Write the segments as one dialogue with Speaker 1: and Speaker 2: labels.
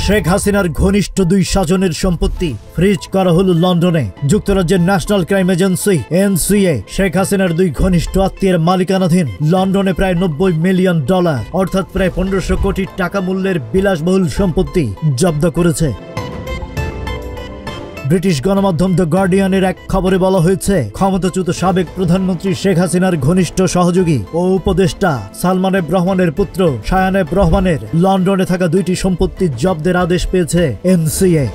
Speaker 1: শেখ হাসিনার ঘনিষ্ঠ দুই স্বজনের সম্পত্তি ফ্রিজ করা হলো লন্ডনে। যুক্তরাজ্যের national crime agency NCA Sheikh হাসিনার দুই ঘনিষ্ঠ আত্মীয়ের মালিকানাধীন লন্ডনে প্রায় $90 মিলিয়ন অর্থাৎ প্রায় 1500 কোটি টাকা মূল্যের বিলাসবহুল সম্পত্তি জব্দ করেছে। ব্রিটিশ গণমাধ্যম দ্য গার্ডিয়ানের এক খবরে বলা হয়েছে, ক্ষমতাচ্যুত সাবেক প্রধানমন্ত্রী শেখ হাসিনার ঘনিষ্ঠ সহযোগী ও উপদেষ্টা সালমান এফ রহমানের পুত্র শায়ান এফ রহমানের লন্ডনে থাকা দুইটি সম্পত্তি জব্দের আদেশ পেয়েছে এনসিএ।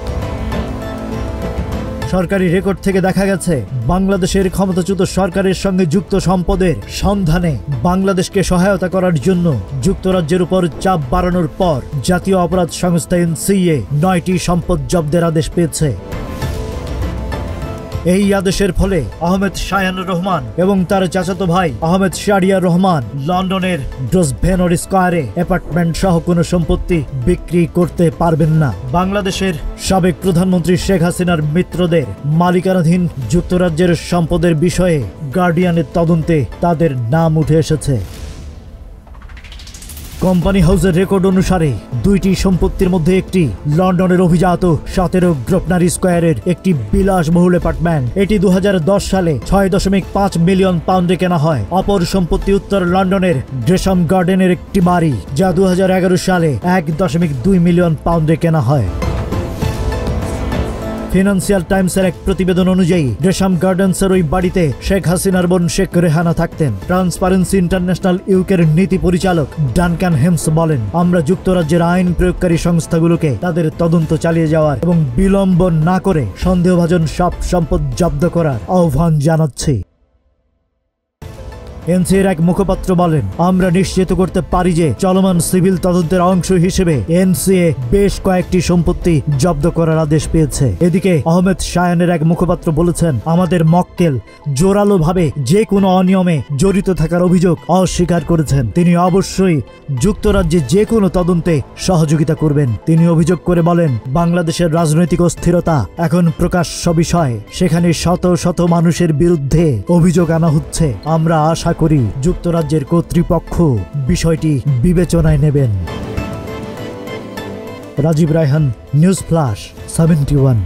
Speaker 1: সরকারি রেকর্ড থেকে দেখা গেছে, বাংলাদেশের ক্ষমতাচ্যুত সরকারের সঙ্গে যুক্ত সম্পদের সন্ধানে বাংলাদেশকে সহায়তা করার জন্য যুক্তরাজ্যের উপর চাপ বাড়ানোর পর জাতীয় অপরাধ সংস্থা এনসিএ 9টি সম্পদ জব্দের আদেশ পেয়েছে। এই আদেশের ফলে আহমেদ শায়ান রহমান এবং তার চাচাতো ভাই আহমেদ শারিয়ার রহমান লন্ডনের গ্রসভেনর স্কয়ারে অ্যাপার্টমেন্ট সহ কোনো সম্পত্তি বিক্রি করতে পারবেন না। বাংলাদেশের সাবেক প্রধানমন্ত্রী শেখ হাসিনার মিত্রদের মালিকানাধীন যুক্তরাজ্যের সম্পদের বিষয়ে গার্ডিয়ানের তদন্তে তাদের নাম উঠে এসেছে। কোম্পানি হাউসের রেকর্ড অনুসারে দুইটি সম্পত্তির মধ্যে একটি লন্ডনের অভিজাত 17 গ্রসভেনর স্কয়ারের একটি বিলাসবহুল অ্যাপার্টমেন্ট। এটি 2010 সালে 6.5 মিলিয়ন পাউন্ডে কেনা হয়। অপর সম্পত্তি উত্তর লন্ডনের গ্রেশাম গার্ডেনের একটি বাড়ি, যা 2011 সালে 1.2 মিলিয়ন পাউন্ডে কেনা হয়। ফিনান্সিয়াল টাইমসের এক প্রতিবেদন অনুযায়ী গ্রেশাম গার্ডেন্সের ওই বাড়িতে শেখ হাসিনার বোন শেখ রেহানা থাকতেন। ট্রান্সপারেন্সি ইন্টারন্যাশনাল ইউকের নীতি পরিচালক ডানকান হেমস বলেন, আমরা যুক্তরাজ্যের আইন প্রয়োগকারী সংস্থাগুলোকে তাদের তদন্ত চালিয়ে যাওয়ার এবং বিলম্ব না করে সন্দেহভাজন সব সম্পদ জব্দ করার আহ্বান জানাচ্ছি। এনসিএর এক মুখপাত্র বলেন, আমরা নিশ্চিত করতে পারি যে চলমান সিভিল তদন্তের অংশ হিসেবে এনসিএ বেশ কয়েকটি সম্পত্তি জব্দ করার আদেশ পেয়েছে। এদিকে আহমেদ শায়ানের এক মুখপাত্র বলেছেন, আমাদের মক্কেল জোরালোভাবে যে কোনো অনিয়মে জড়িত থাকার অভিযোগ অস্বীকার করেছেন। তিনি অবশ্যই যুক্তরাজ্যে যে কোনো তদন্তে সহযোগিতা করবেন। তিনি অভিযোগ করে বলেন, বাংলাদেশের রাজনৈতিক অস্থিরতা এখন প্রকাশ্য বিষয়। সেখানে শত শত মানুষের বিরুদ্ধে অভিযোগ আনা হচ্ছে। আমরা আশা করি যুক্তরাজ্যের কর্তৃপক্ষ বিষয়টি বিবেচনায় নেবেন। Rajib Raihan, news flash 71।